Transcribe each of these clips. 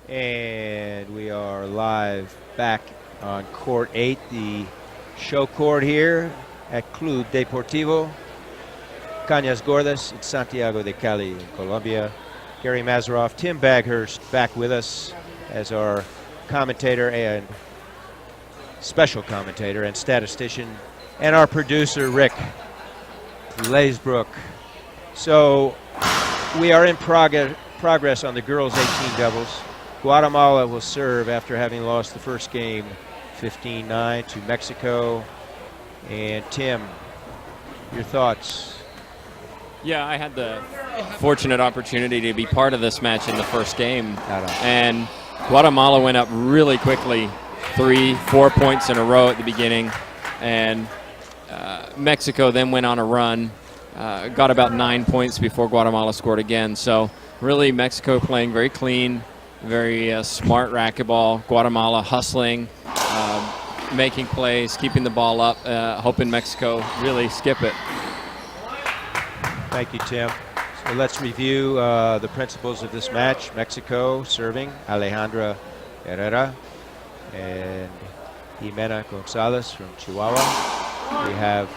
And we are live back on Court 8, the show court here at Club Deportivo Cañas Gordas in Santiago de Cali in Colombia. Gary Mazeroff, Tim Baghurst back with us as our commentator and special commentator and statistician, and our producer Rick Laysbrook. So we are in progress on the girls 18 doubles. Guatemala will serve after having lost the first game 15-9 to Mexico. And Tim, your thoughts? Yeah, I had the fortunate opportunity to be part of this match in the first game. And Guatemala went up really quickly, 3-4 points in a row at the beginning. And Mexico then went on a run, got about 9 points before Guatemala scored again. So really Mexico playing very clean, very smart racquetball. Guatemala hustling, making plays, keeping the ball up, hoping Mexico really skip it. Thank you, Tim. So let's review the principles of this match. Mexico serving, Alejandra Herrera and Jimena Gonzalez from Chihuahua. We have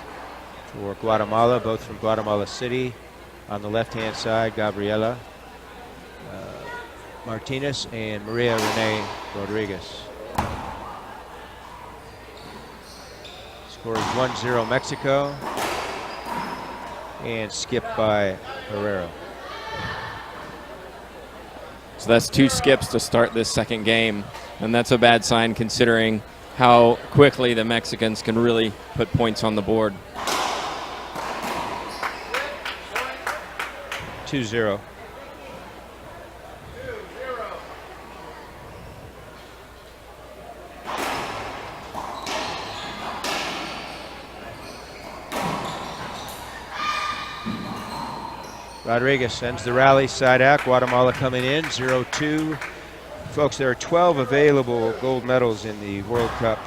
for Guatemala, both from Guatemala City. On the left-hand side, Gabriela Martinez and Maria Renee Rodriguez. Score is 1-0 Mexico and skipped by Herrera. So that's 2 skips to start this second game, and that's a bad sign considering how quickly the Mexicans can really put points on the board. 2-0. Rodriguez sends the rally side out. Guatemala coming in, 0-2. Folks, there are 12 available gold medals in the World Cup,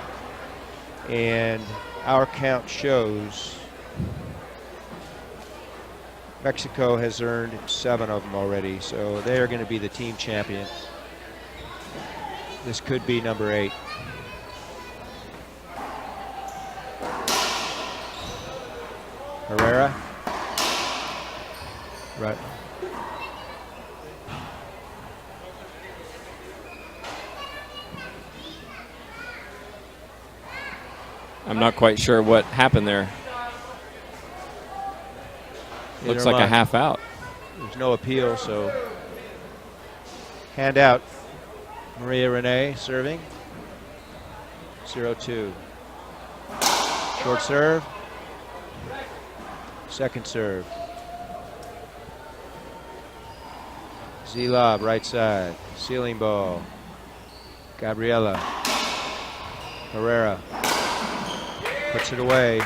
and our count shows Mexico has earned 7 of them already, so they are going to be the team champion. This could be number 8. Herrera. Right. I'm not quite sure what happened there. Looks like a half out. There's no appeal, so hand out. Maria Renee serving. 0-2. Short serve. Second serve. Z-lob, right side. Ceiling ball. Gabriela. Herrera. Puts it away.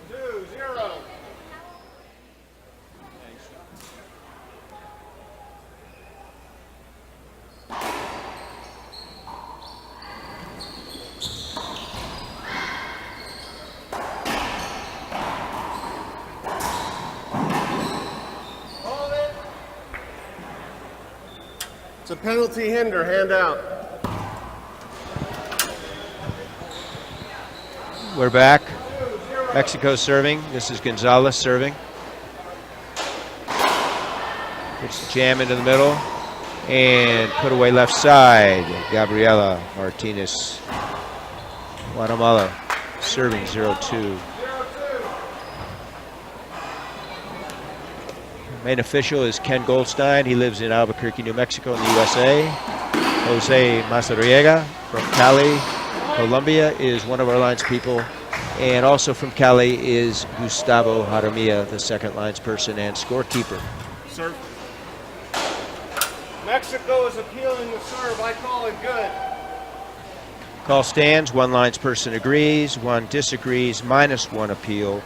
2-0. It's a penalty hinder, hand out. We're back. Mexico serving. This is Gonzalez serving. Puts the jam into the middle and put away left side. Gabriela Martinez. Guatemala serving 0-2. Main official is Ken Goldstein. He lives in Albuquerque, New Mexico in the USA. Jose Mazariega from Cali, Colombia is one of our lines people. And also from Cali is Gustavo Jaramillo, the second lines person and scorekeeper. Serve. Mexico is appealing the serve. I call it good. Call stands. One lines person agrees, one disagrees, -1 appeal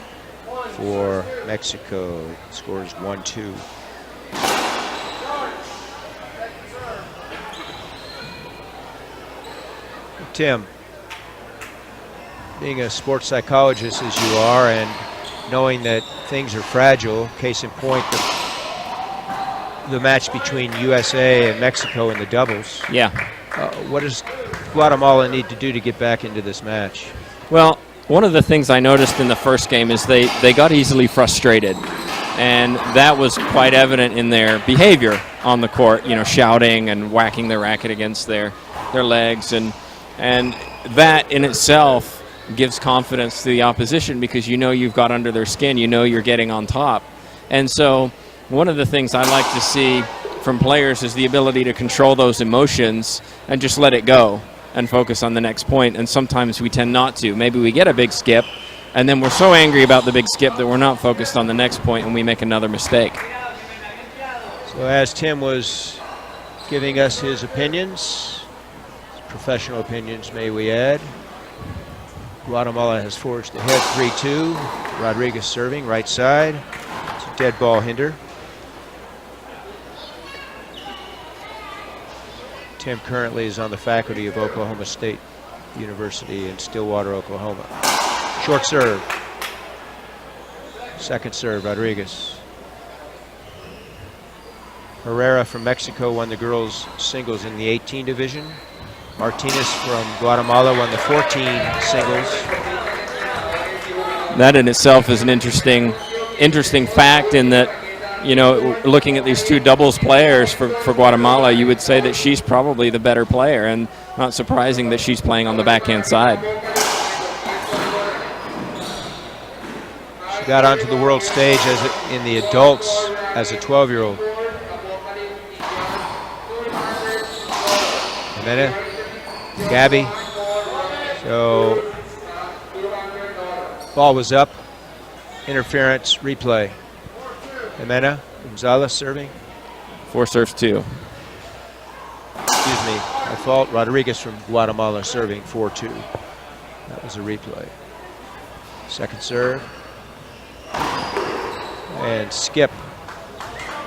for Mexico. Score is 1-2. Tim, being a sports psychologist as you are and knowing that things are fragile, case in point, the match between USA and Mexico in the doubles. Yeah. What does Guatemala need to do to get back into this match? Well, one of the things I noticed in the first game is they got easily frustrated. And that was quite evident in their behavior on the court, you know, shouting and whacking their racket against their legs. And that in itself gives confidence to the opposition because you know you've got under their skin, you know you're getting on top. And so one of the things I like to see from players is the ability to control those emotions and just let it go and focus on the next point. And sometimes we tend not to. Maybe we get a big skip, and then we're so angry about the big skip that we're not focused on the next point and we make another mistake. So as Tim was giving us his opinions, professional opinions may we add, Guatemala has forged ahead 3-2. Rodriguez serving right side. It's a dead ball hinder. Tim currently is on the faculty of Oklahoma State University in Stillwater, Oklahoma. Short serve. Second serve, Rodriguez. Herrera from Mexico won the girls' singles in the 18 division. Martinez from Guatemala won the 14 singles. That in itself is an interesting fact in that, you know, looking at these two doubles players for Guatemala, you would say that she's probably the better player, and not surprising that she's playing on the backhand side. She got onto the world stage in the adults as a 12-year-old. Jimena, Gabby. So ball was up. Interference, replay. Jimena, Gonzalez serving. 4 serves 2. Excuse me, my fault. Rodriguez from Guatemala serving 4-2. That was a replay. Second serve. And skip.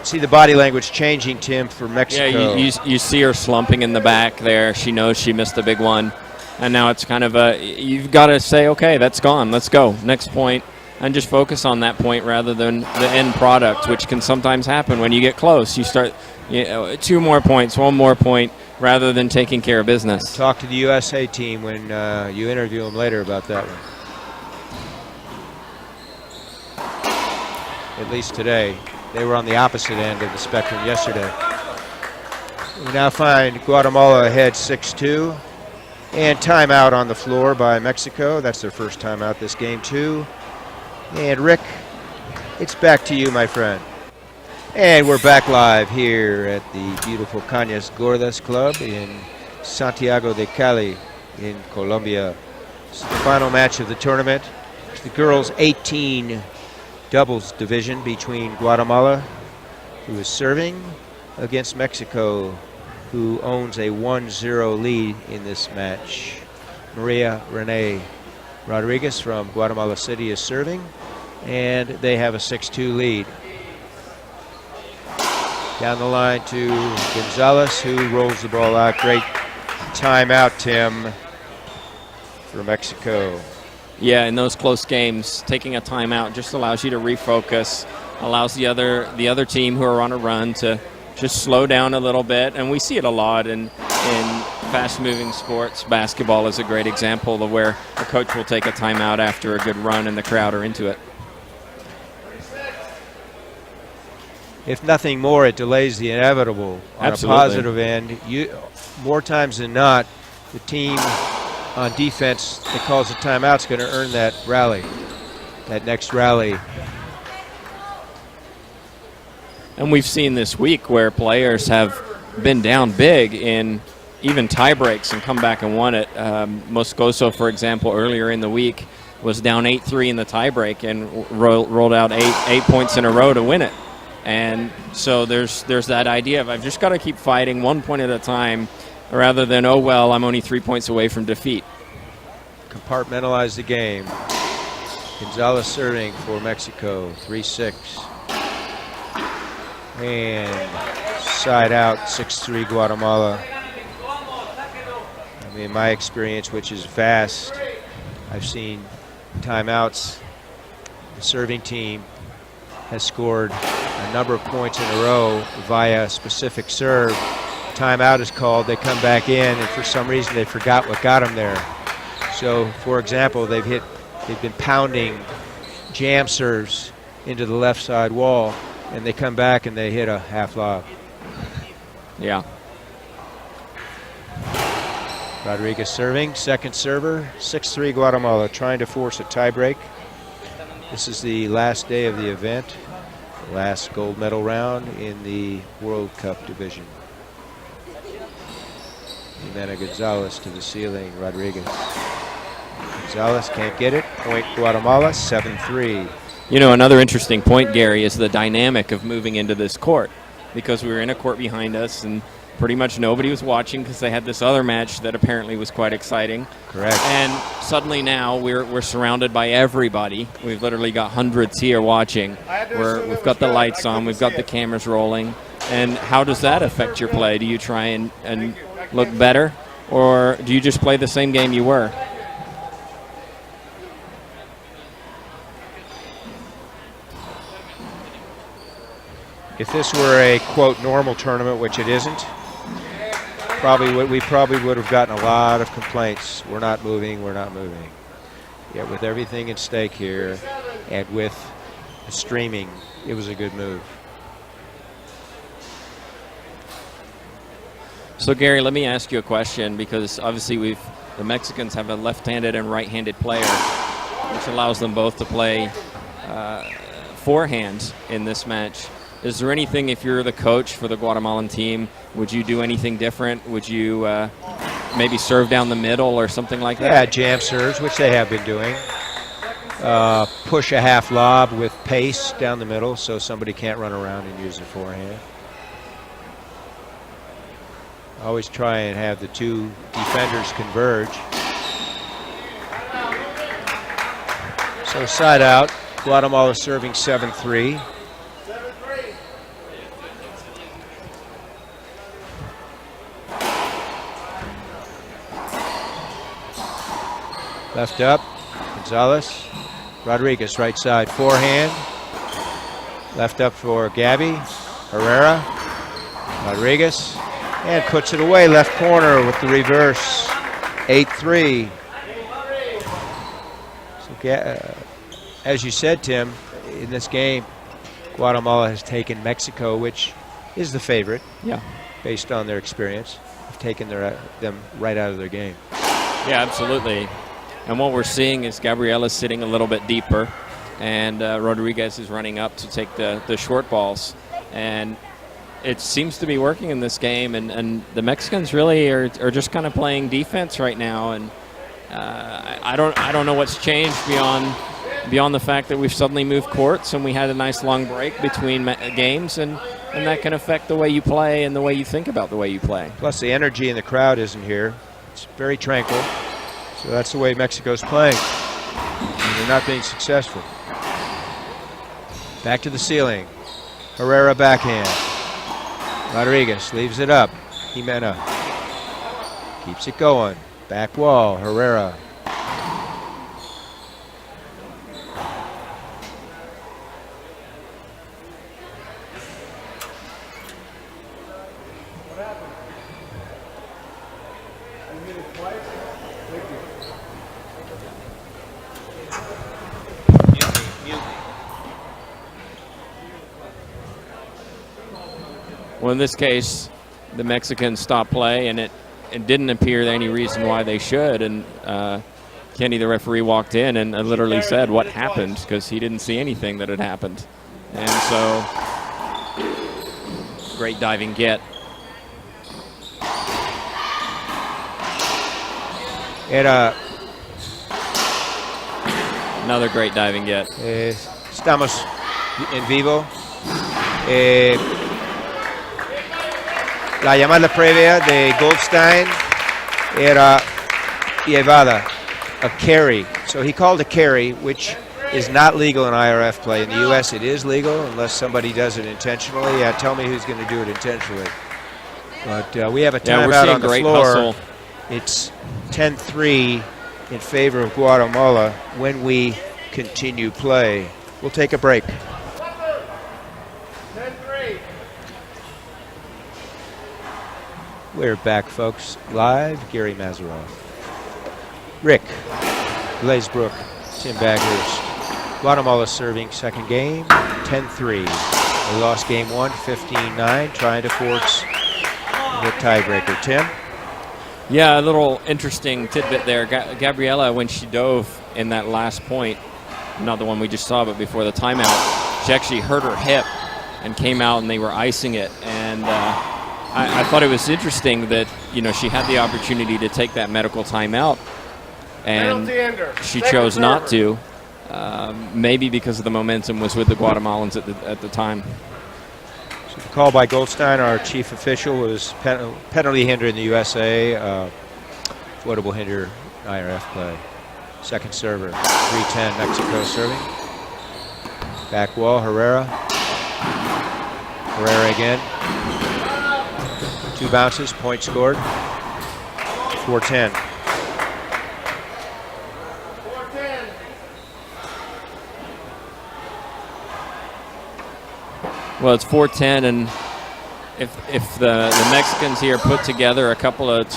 See the body language changing, Tim, for Mexico. Yeah, you see her slumping in the back there. She knows she missed a big one. And now it's kind of you've got to say, okay, that's gone. Let's go. Next point. And just focus on that point rather than the end product, which can sometimes happen when you get close. You start 2 more points, 1 more point, rather than taking care of business. Talk to the USA team when you interview them later about that one. At least today. They were on the opposite end of the spectrum yesterday. We now find Guatemala ahead 6-2. And timeout on the floor by Mexico. That's their first timeout this game, too. And Rick, it's back to you, my friend. And we're back live here at the beautiful Cañas Gordas Club in Santiago de Cali in Colombia. This is the final match of the tournament. It's the girls' 18 doubles division between Guatemala, who is serving, against Mexico, who owns a 1-0 lead in this match. Maria Renee Rodriguez from Guatemala City is serving, and they have a 6-2 lead. Down the line to Gonzalez, who rolls the ball out. Great timeout, Tim, for Mexico. Yeah, in those close games, taking a timeout just allows you to refocus, allows the other team who are on a run to just slow down a little bit. And we see it a lot in fast-moving sports. Basketball is a great example of where a coach will take a timeout after a good run and the crowd are into it. If nothing more, it delays the inevitable. Absolutely. On a positive end, more times than not, the team on defense that calls a timeout is going to earn that rally, that next rally. And we've seen this week where players have been down big in even tie breaks and come back and won it. Moscoso, for example, earlier in the week was down 8-3 in the tie break and rolled out eight points in a row to win it. And so there's that idea of I've just got to keep fighting 1 point at a time rather than, oh, well, I'm only 3 points away from defeat. Compartmentalize the game. Gonzalez serving for Mexico, 3-6. And side out, 6-3 Guatemala. I mean, my experience, which is vast, I've seen timeouts. The serving team has scored a a number of points in a row via a specific serve. Timeout is called, they come back in, and for some reason they forgot what got them there. So, for example, they've been pounding jam serves into the left side wall, and they come back and they hit a half lob. Yeah. Rodriguez serving, second server, 6-3 Guatemala, trying to force a tiebreak. This is the last day of the event, last gold medal round in the World Cup division. Jimena Gonzalez to the ceiling, Rodriguez. Gonzalez can't get it, point Guatemala, 7-3. You know, another interesting point, Gary, is the dynamic of moving into this court, because we were in a court behind us and pretty much nobody was watching because they had this other match that apparently was quite exciting. Correct. And suddenly now we're surrounded by everybody. We've literally got hundreds here watching. We've got the lights on, we've got the cameras rolling. And how does that affect your play? Do you try and look better, or do you just play the same game you were? If this were a, quote, normal tournament, which it isn't, we probably would have gotten a lot of complaints. We're not moving, we're not moving. Yet with everything at stake here and with the streaming, it was a good move. So Gary, let me ask you a question, because obviously the Mexicans have a left-handed and right-handed player, which allows them both to play forehand in this match. Is there anything, if you're the coach for the Guatemalan team, would you do anything different? Would you maybe serve down the middle or something like that? Yeah, jam serves, which they have been doing. Push a half lob with pace down the middle so somebody can't run around and use their forehand. Always try and have the two defenders converge. So side out, Guatemala serving 7-3. Left up, Gonzalez. Rodriguez, right side, forehand. Left up for Gabby. Herrera. Rodriguez. And puts it away, left corner with the reverse. 8-3. So, as you said, Tim, in this game, Guatemala has taken Mexico, which is the favorite. Yeah. Based on their experience. Have taken them right out of their game. Yeah, absolutely. And what we're seeing is Gabriela's sitting a little bit deeper, and Rodriguez is running up to take the short balls. And it seems to be working in this game, and the Mexicans really are just kind of playing defense right now. And I don't know what's changed beyond the fact that we've suddenly moved courts and we had a nice long break between games, and that can affect the way you play and the way you think about the way you play. Plus the energy in the crowd isn't here. It's very tranquil. So that's the way Mexico's playing. And they're not being successful. Back to the ceiling. Herrera backhand. Rodriguez leaves it up. Jimena keeps it going. Back wall, Herrera. Well, in this case, the Mexicans stopped play, and it didn't appear any reason why they should. And Kenny, the referee, walked in and literally said what happened, because he didn't see anything that had happened. And so, great diving get. Another great diving get. Estamos en vivo. La llamada previa de Goldstein era llevada, a carry. So he called a carry, which is not legal in IRF play. In the U.S. it is legal unless somebody does it intentionally. Yeah, tell me who's going to do it intentionally. But we have a timeout on the floor. Hustle. It's 10-3 in favor of Guatemala when we continue play. We'll take a break. We're back, folks, live. Gary Mazeroff, Rick Glazebrook, Tim Baghurst. Guatemala serving second game, 10-3. They lost game 1, 15-9, trying to force the tiebreaker. Tim? Yeah, a little interesting tidbit there. Gabriela, when she dove in that last point, not the one we just saw, but before the timeout, she actually hurt her hip and came out and they were icing it. And I thought it was interesting that, you know, she had the opportunity to take that medical timeout and she chose not to. Maybe because of the momentum was with the Guatemalans at the time. So the call by Goldstein, our chief official, was penalty hinder in the USA, floatable hinder IRF play. Second server, 3-10, Mexico serving. Back wall, Herrera. Herrera again. 2 bounces, point scored. 4-10. Well, it's 4-10, and if the Mexicans here put together a couple of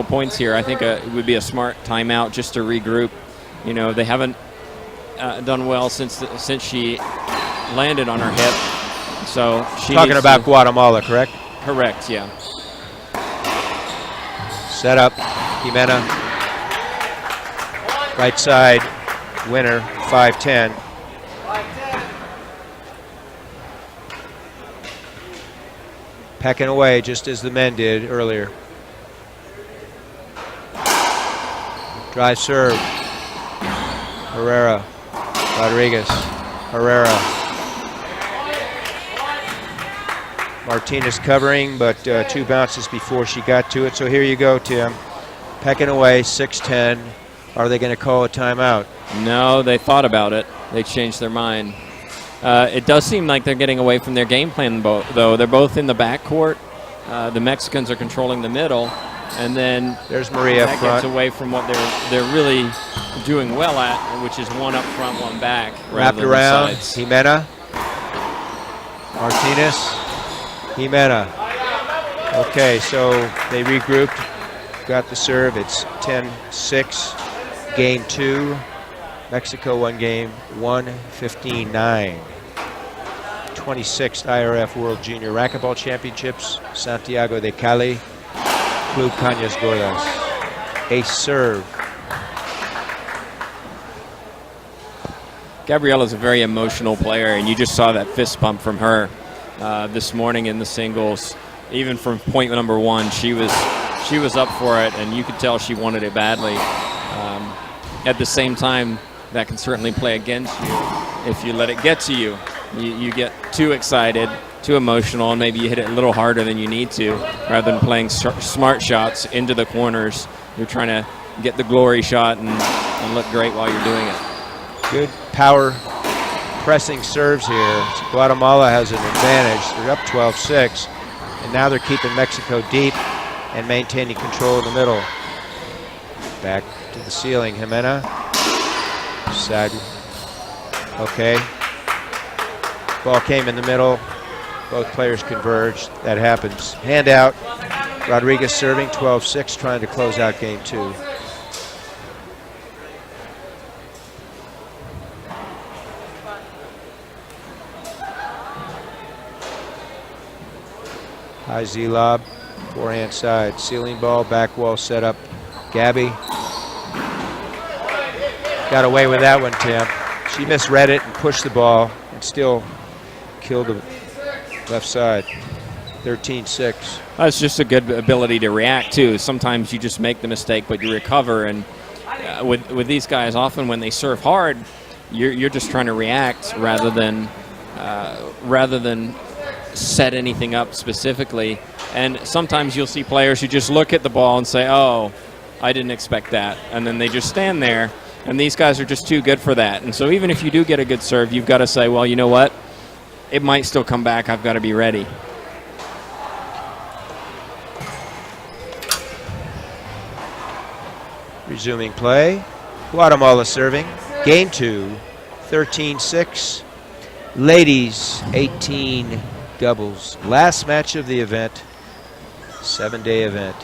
points here, I think it would be a smart timeout just to regroup. You know, they haven't done well since she landed on her hip. So she talking about Guatemala, correct? Correct, yeah. Set up, Jimena. Right side, winner, 5-10. Pecking away just as the men did earlier. Drive serve. Herrera. Rodriguez. Herrera. Martinez covering, but 2 bounces before she got to it. So here you go, Tim. Pecking away, 6-10. Are they going to call a timeout? No, they thought about it. They changed their mind. It does seem like they're getting away from their game plan, though. They're both in the backcourt. The Mexicans are controlling the middle, and then there's Maria that front. gets away from what they're really doing well at, which is one up front, one back. Wrapped around, Jimena. Martinez. Jimena. Okay, so they regrouped, got the serve. It's 10-6, game 2. Mexico won game 1, 15-9. 26th IRF World Junior Racquetball Championships, Santiago de Cali, Club Cañas Gordas. Ace serve. Gabriela's a very emotional player, and you just saw that fist pump from her this morning in the singles. Even from point number 1, she was up for it, and you could tell she wanted it badly. At the same time, that can certainly play against you if you let it get to you. You get too excited, too emotional, and maybe you hit it a little harder than you need to, rather than playing smart shots into the corners. You're trying to get the glory shot and look great while you're doing it. Good power pressing serves here. So Guatemala has an advantage. They're up 12-6, and now they're keeping Mexico deep and maintaining control in the middle. Back to the ceiling, Jimena. Side. Okay. Ball came in the middle. Both players converged. That happens. Hand out. Rodriguez serving, 12-6, trying to close out game 2. High Z lob, forehand side. Ceiling ball, back wall set up. Gabby. Got away with that one, Tim. She misread it and pushed the ball and still killed the left side. 13-6. That's just a good ability to react, too. Sometimes you just make the mistake, but you recover. And with these guys, often when they serve hard, you're just trying to react rather than set anything up specifically. And sometimes you'll see players who just look at the ball and say, oh, I didn't expect that. And then they just stand there. And these guys are just too good for that. And so even if you do get a good serve, you've got to say, well, you know what? It might still come back. I've got to be ready. Resuming play. Guatemala serving. Game 2, 13-6. Ladies, 18 doubles. Last match of the event. 7-day event.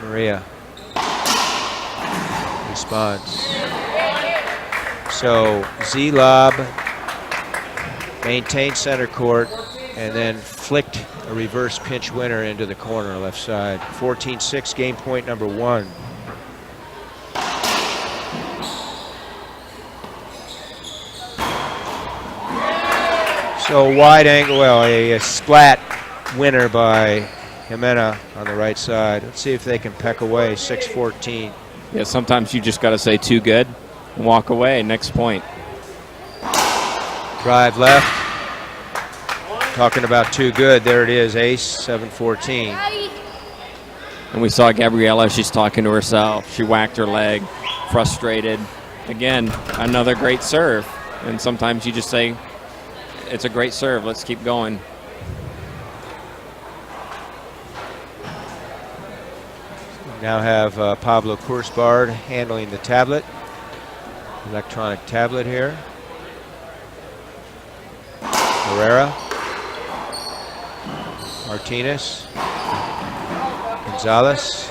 Maria responds. So Z-Lob maintained center court and then flicked a reverse pinch winner into the corner left side. 14-6, game point number 1. So wide angle, well, a splat winner by Jimena on the right side. Let's see if they can peck away. 6-14. Yeah, sometimes you just got to say too good and walk away. Next point. Drive left. Talking about too good. There it is, ace, 7-14. And we saw Gabriella, she's talking to herself. She whacked her leg, frustrated. Again, another great serve. And sometimes you just say, it's a great serve, let's keep going. Now have Pablo Kursbard handling the tablet. Electronic tablet here. Herrera. Martinez. Gonzalez.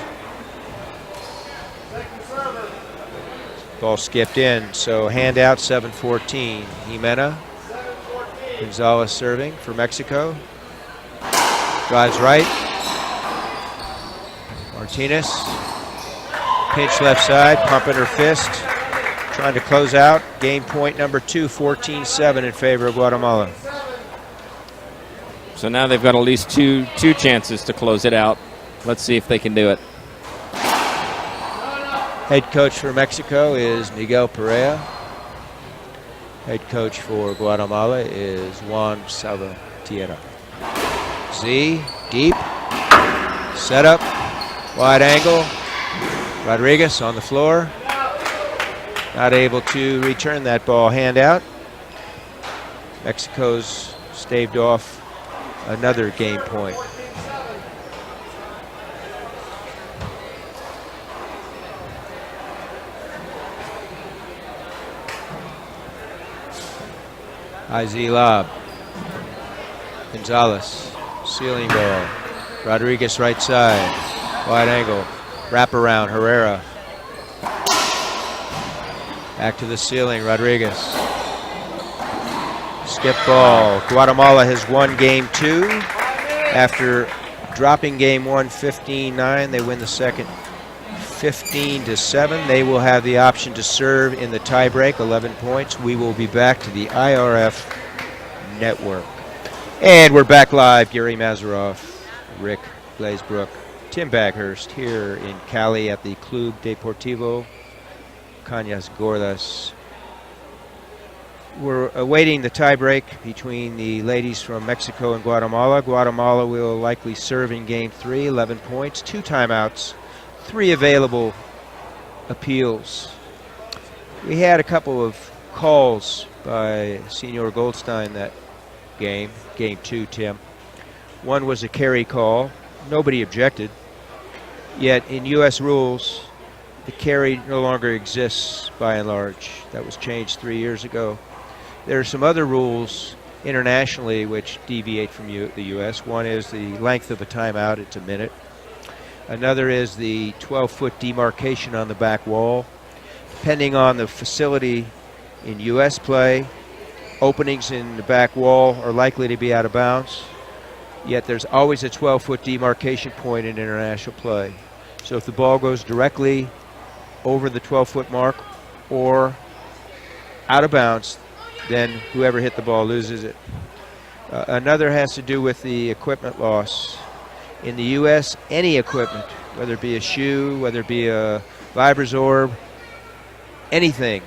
Ball skipped in, so handout 7-14. Jimena. Gonzalez serving for Mexico. Drives right. Martinez. Pinch left side, pumping her fist. Trying to close out. Game point number 2, 14-7 in favor of Guatemala. So now they've got at least two chances to close it out. Let's see if they can do it. Head coach for Mexico is Miguel Perea. Head coach for Guatemala is Juan Salvatierra. Z, deep, setup, wide angle. Rodriguez on the floor. Not able to return that ball, handout. Mexico's staved off another game point. IZ lob. Gonzalez, ceiling ball. Rodriguez right side, wide angle, wrap around, Herrera. Back to the ceiling, Rodriguez. Skip ball. Guatemala has won game 2. After dropping game 1 15-9, they win the second 15-7. They will have the option to serve in the tiebreak, 11 points. We will be back to the IRF network. And we're back live. Gary Mazeroff, Rick Glazebrook, Tim Baghurst here in Cali at the Club Deportivo Cañas Gordas. We're awaiting the tiebreak between the ladies from Mexico and Guatemala. Guatemala will likely serve in game 3, 11 points, 2 timeouts, 3 available appeals. We had a couple of calls by Senor Goldstein that game 2, Tim. One was a carry call. Nobody objected. Yet in U.S. rules, the carry no longer exists by and large. That was changed 3 years ago. There are some other rules internationally which deviate from the U.S. One is the length of a timeout. It's a minute. Another is the 12-foot demarcation on the back wall. Depending on the facility in U.S. play, openings in the back wall are likely to be out of bounds. Yet there's always a 12-foot demarcation point in international play. So if the ball goes directly over the 12-foot mark or out of bounds, then whoever hit the ball loses it. Another has to do with the equipment loss. In the U.S., any equipment, whether it be a shoe, whether it be a Vibrazorb, anything,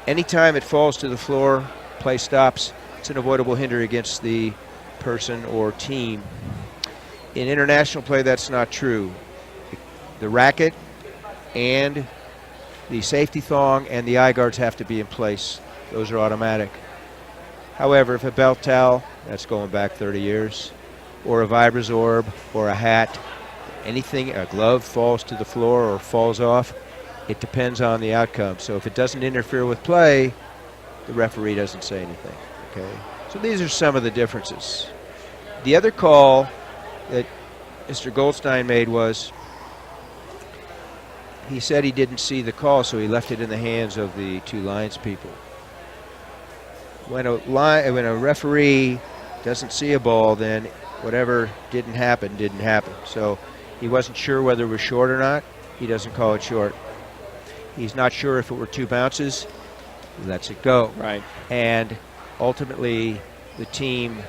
anytime it falls to the floor, play stops, it's an avoidable hinder against the person or team. In international play, that's not true. The racket and the safety thong and the eye guards have to be in place. Those are automatic. However, if a belt towel, that's going back 30 years, or a Vibrazorb or a hat, anything, a glove falls to the floor or falls off, it depends on the outcome. So if it doesn't interfere with play, the referee doesn't say anything, okay? So these are some of the differences. The other call that Mr. Goldstein made was he said he didn't see the call, so he left it in the hands of the two lines people. When a referee doesn't see a ball, then whatever didn't happen, didn't happen. So he wasn't sure whether it was short or not. He doesn't call it short. He's not sure if it were 2 bounces. He lets it go. Right. And ultimately, a team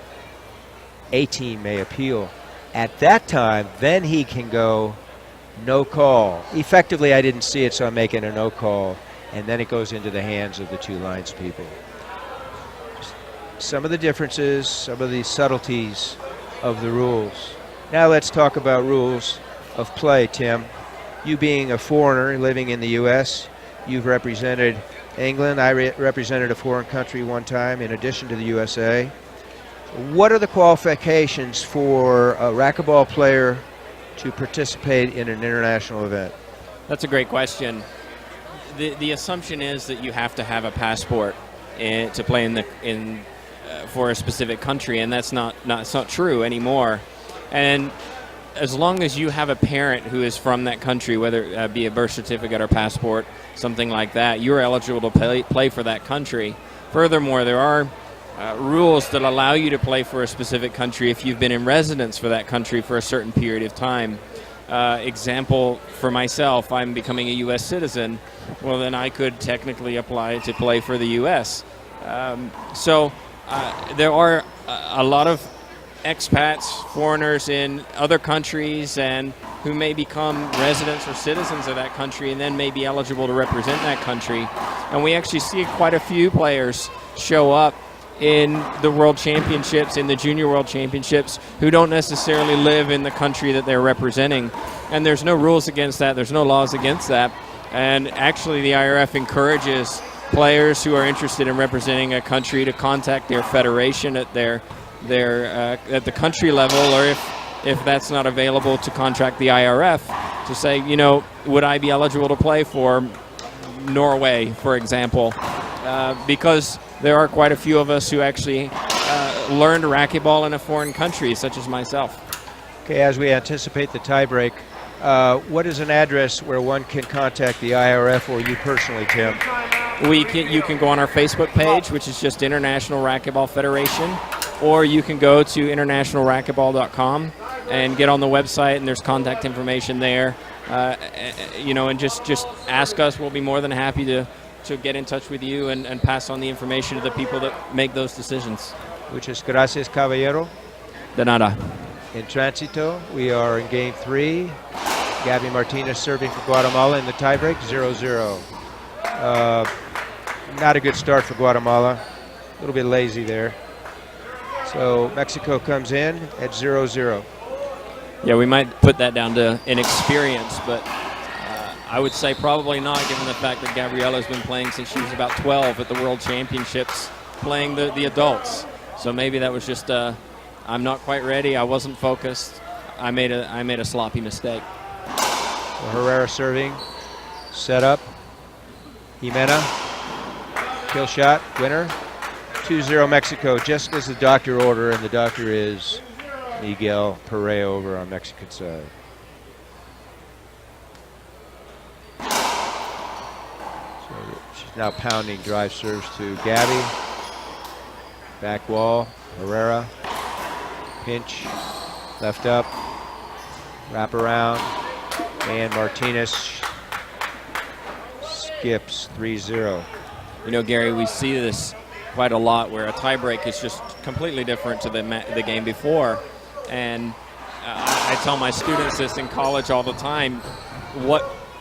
may appeal. At that time, then he can go no call. Effectively, I didn't see it, so I'm making a no call. And then it goes into the hands of the two lines people. Some of the differences, some of the subtleties of the rules. Now let's talk about rules of play, Tim. You being a foreigner living in the U.S., you've represented England. I represented a foreign country one time in addition to the USA. What are the qualifications for a racquetball player to participate in an international event? That's a great question. The assumption is that you have to have a passport to play for a specific country, and that's not true anymore. And as long as you have a parent who is from that country, whether it be a birth certificate or passport, something like that, you're eligible to play for that country. Furthermore, there are rules that allow you to play for a specific country if you've been in residence for that country for a certain period of time. Example, for myself, I'm becoming a U.S. citizen. Well, then I could technically apply to play for the U.S. So there are a lot of expats, foreigners in other countries, and who may become residents or citizens of that country and then may be eligible to represent that country. And we actually see quite a few players show up in the World Championships, in the Junior World Championships, who don't necessarily live in the country that they're representing. And there's no rules against that. There's no laws against that. And actually the IRF encourages players who are interested in representing a country to contact their federation at at the country level, or if that's not available, to contract the IRF to say, would I be eligible to play for Norway, for example? Because there are quite a few of us who actually learned racquetball in a foreign country, such as myself. Okay, as we anticipate the tiebreak, what is an address where one can contact the IRF or you personally, Tim? You can go on our Facebook page, which is just International Racquetball Federation, or you can go to internationalracquetball.com and get on the website, and there's contact information there. And just ask us. We'll be more than happy to get in touch with you and pass on the information to the people that make those decisions. Muchas gracias, caballero. De nada. In transito, we are in game 3. Gabby Martinez serving for Guatemala in the tiebreak, 0-0. Not a good start for Guatemala. A little bit lazy there. So Mexico comes in at 0-0. Yeah, we might put that down to inexperience, but I would say probably not, given the fact that Gabriella's been playing since she was about 12 at the World Championships, playing the adults. So maybe that was just I'm not quite ready. I wasn't focused. I made a sloppy mistake. So Herrera serving, set up. Jimena, kill shot, winner. 2-0 Mexico, just as the doctor order, and the doctor is Miguel Perea over on Mexican side. So she's now pounding drive serves to Gabby. Back wall, Herrera. Pinch, left up, wrap around, and Martinez skips 3-0. Gary, we see this quite a lot where a tiebreak is just completely different to the game before. And I tell my students this in college all the time,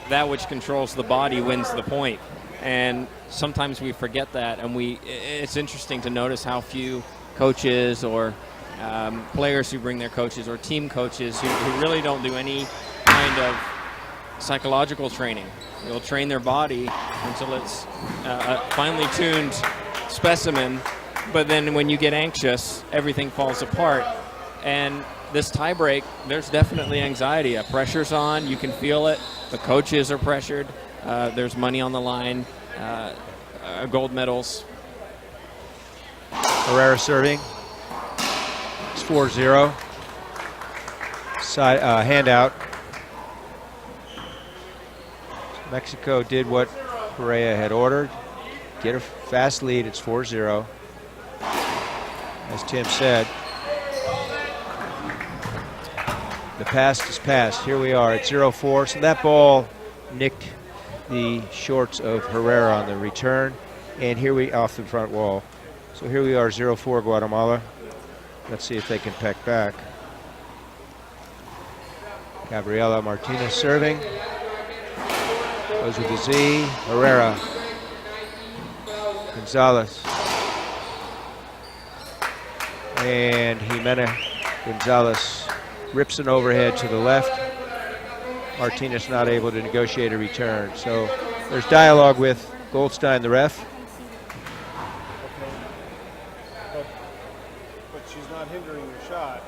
that which controls the body wins the point. And sometimes we forget that, and it's interesting to notice how few coaches or players who bring their coaches or team coaches who really don't do any kind of psychological training. They'll train their body until it's a finely tuned specimen, but then when you get anxious, everything falls apart. And this tiebreak, there's definitely anxiety. Pressure's on, you can feel it. The coaches are pressured. There's money on the line, gold medals. Herrera serving. It's 4-0. Side handout. Mexico did what Correa had ordered. Get a fast lead. It's 4-0. As Tim said, the past is past. Here we are at 0-4. So that ball nicked the shorts of Herrera on the return. And here we off the front wall. So here we are, 0-4 Guatemala. Let's see if they can peck back. Gabriela Martinez serving. Goes with the Z. Herrera. Gonzalez. And Jimena Gonzalez rips an overhead to the left. Martinez not able to negotiate a return. So there's dialogue with Goldstein, the ref. But she's not hindering your shot.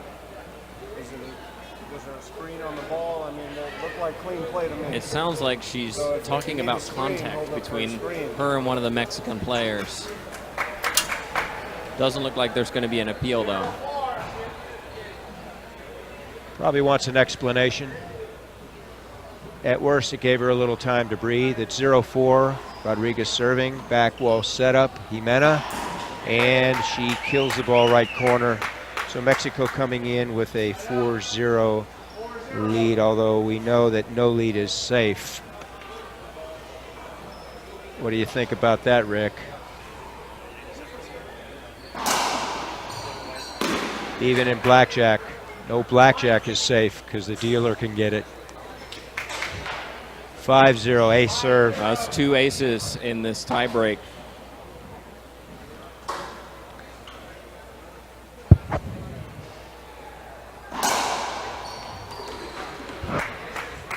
Was there a screen on the ball? I mean, it looked like clean play to me. It sounds like she's talking about contact between her and one of the Mexican players. Doesn't look like there's going to be an appeal, though. Probably wants an explanation. At worst, it gave her a little time to breathe. It's 0-4. Rodriguez serving. Back wall setup. Jimena. And she kills the ball right corner. So Mexico coming in with a 4-0 lead, although we know that no lead is safe. What do you think about that, Rick? Even in blackjack, no blackjack is safe because the dealer can get it. 5-0, ace serve. That's two aces in this tiebreak.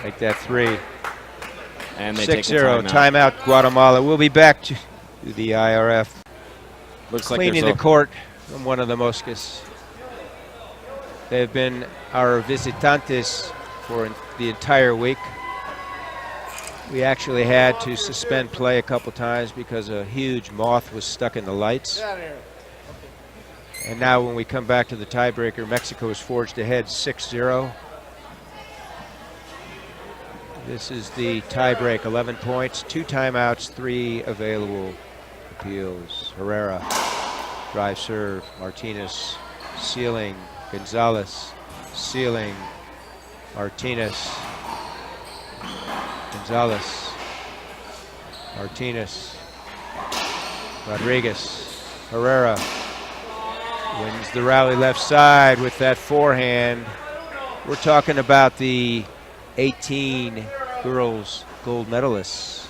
Make that 3. And they 6-0, take a timeout Guatemala. We'll be back to the IRF. Looks like Cleaning there's the court from one of the Moscas. They've been our visitantes for the entire week. We actually had to suspend play a couple times because a huge moth was stuck in the lights. And now when we come back to the tiebreaker, Mexico is forged ahead 6-0. This is the tiebreak, 11 points, 2 timeouts, 3 available appeals. Herrera, drive serve, Martinez, sealing, Gonzalez, sealing, Martinez, Gonzalez, Martinez, Rodriguez, Herrera wins the rally left side with that forehand. We're talking about the 18 girls gold medalists,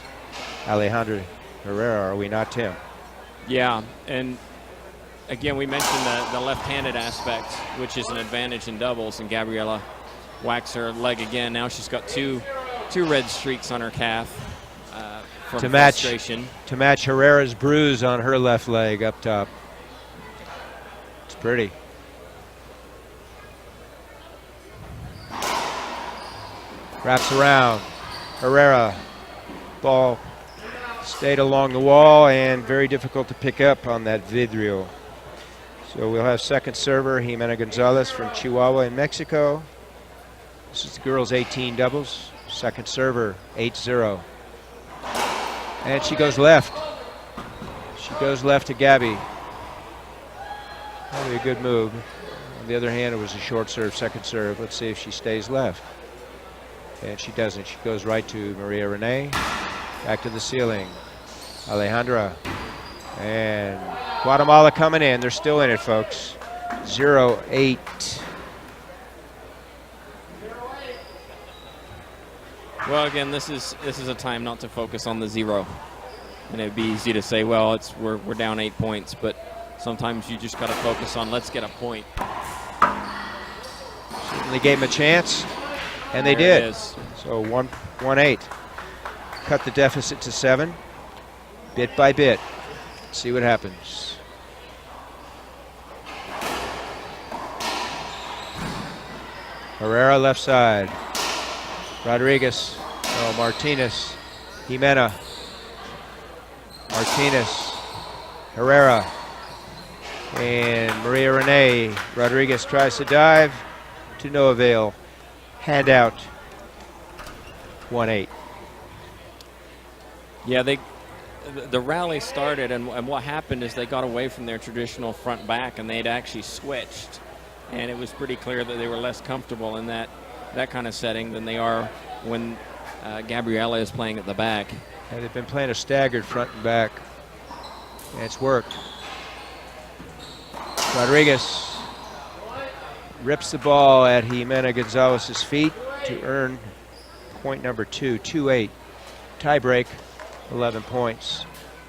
Alejandra Herrera, are we not, Tim? Yeah, and again, we mentioned the left-handed aspect, which is an advantage in doubles, and Gabriela whacks her leg again. Now she's got two red streaks on her calf from frustration. To match Herrera's bruise on her left leg up top. It's pretty. Wraps around. Herrera. Ball stayed along the wall and very difficult to pick up on that vidrio. So we'll have second server, Jimena Gonzalez from Chihuahua in Mexico. This is the girls' 18 doubles. Second server, 8-0. And she goes left. She goes left to Gabby. Probably a good move. On the other hand, it was a short serve, second serve. Let's see if she stays left. And she doesn't. She goes right to Maria Renee. Back to the ceiling. Alejandra. And Guatemala coming in. They're still in it, folks. 0-8. Well, again, this is a time not to focus on the 0. And it'd be easy to say, well, we're down 8 points, but sometimes you just got to focus on let's get a point. Certainly gave them a chance. And they There it did. is. So 1-8. Cut the deficit to 7, bit by bit. See what happens. Herrera left side. Rodriguez. Oh, Martinez. Jimena. Martinez. Herrera. And Maria Renee Rodriguez tries to dive to no avail. Handout 1-8. Yeah, the rally started, and what happened is they got away from their traditional front back, and they'd actually switched. And it was pretty clear that they were less comfortable in that kind of setting than they are when Gabriella is playing at the back. And they've been playing a staggered front and back, and it's worked. Rodriguez rips the ball at Jimena Gonzalez's feet to earn point number 2, 2-8. Tie break, 11 points.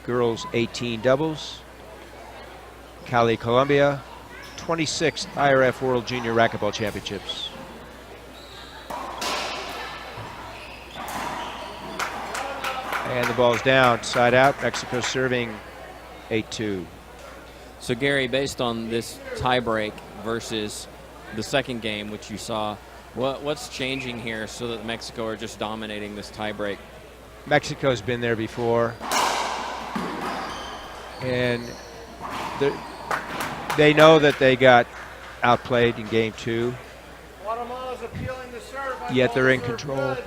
Girls 18 doubles. Cali, Colombia, 26th IRF World Junior Racquetball Championships. And the ball's down, side out. Mexico serving 8-2. So Gary, based on this tiebreak versus the second game, which you saw, what's changing here so that Mexico are just dominating this tiebreak? Mexico's been there before, and they know that they got outplayed in game 2, yet they're in control.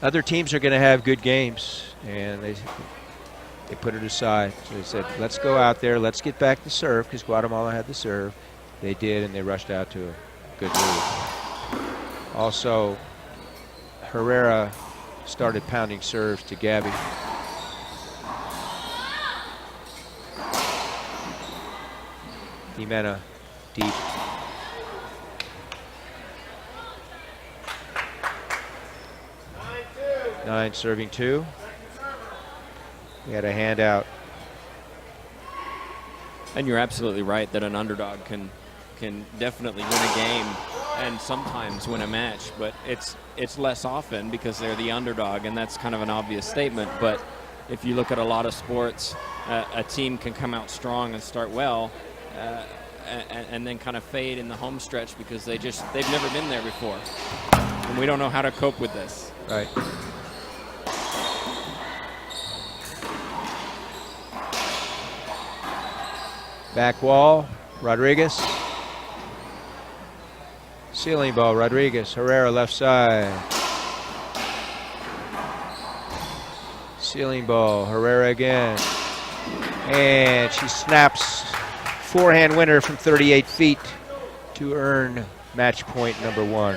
Other teams are going to have good games, and they put it aside. So they said, let's go out there, let's get back to serve, because Guatemala had the serve. They did, and they rushed out to a good lead. Also, Herrera started pounding serves to Gabby. Jimena deep. Nine serving 2. We had a handout. And you're absolutely right that an underdog can definitely win a game and sometimes win a match, but it's less often because they're the underdog, and that's kind of an obvious statement. But if you look at a lot of sports, a team can come out strong and start well, and then kind of fade in the home stretch because they've never been there before, and we don't know how to cope with this. Right. Back wall, Rodriguez. Ceiling ball, Rodriguez. Herrera left side. Ceiling ball, Herrera again. And she snaps. Forehand winner from 38 feet to earn match point number 1.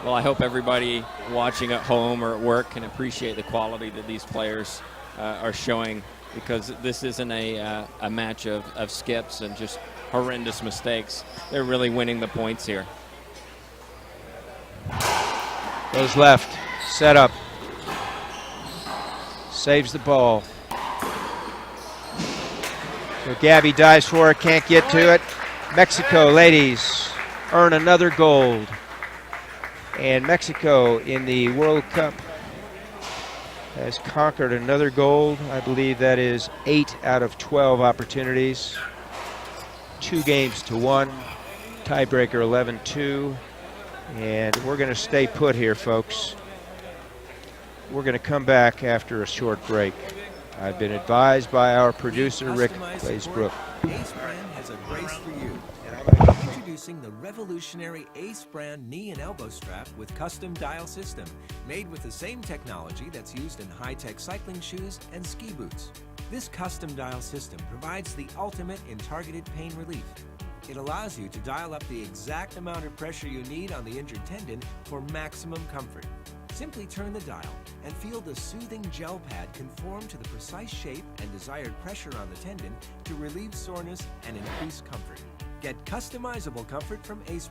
Well, I hope everybody watching at home or at work can appreciate the quality that these players are showing, because this isn't a match of skips and just horrendous mistakes. They're really winning the points here. Goes left, set up. Saves the ball. So Gabby dives for it, can't get to it. Mexico, ladies, earn another gold. And Mexico in the World Cup has conquered another gold. I believe that is 8 out of 12 opportunities. 2 games to 1. Tiebreaker 11-2. And we're going to stay put here, folks. We're going to come back after a short break. I've been advised by our producer, Rick Blaisbrook. Ace brand has a brace for you. Introducing the revolutionary Ace brand knee and elbow strap with custom dial system, made with the same technology that's used in high-tech cycling shoes and ski boots. This custom dial system provides the ultimate in targeted pain relief. It allows you to dial up the exact amount of pressure you need on the injured tendon for maximum comfort. Simply turn the dial and feel the soothing gel pad conform to the precise shape and desired pressure on the tendon to relieve soreness and increase comfort. Get customizable comfort from Ace.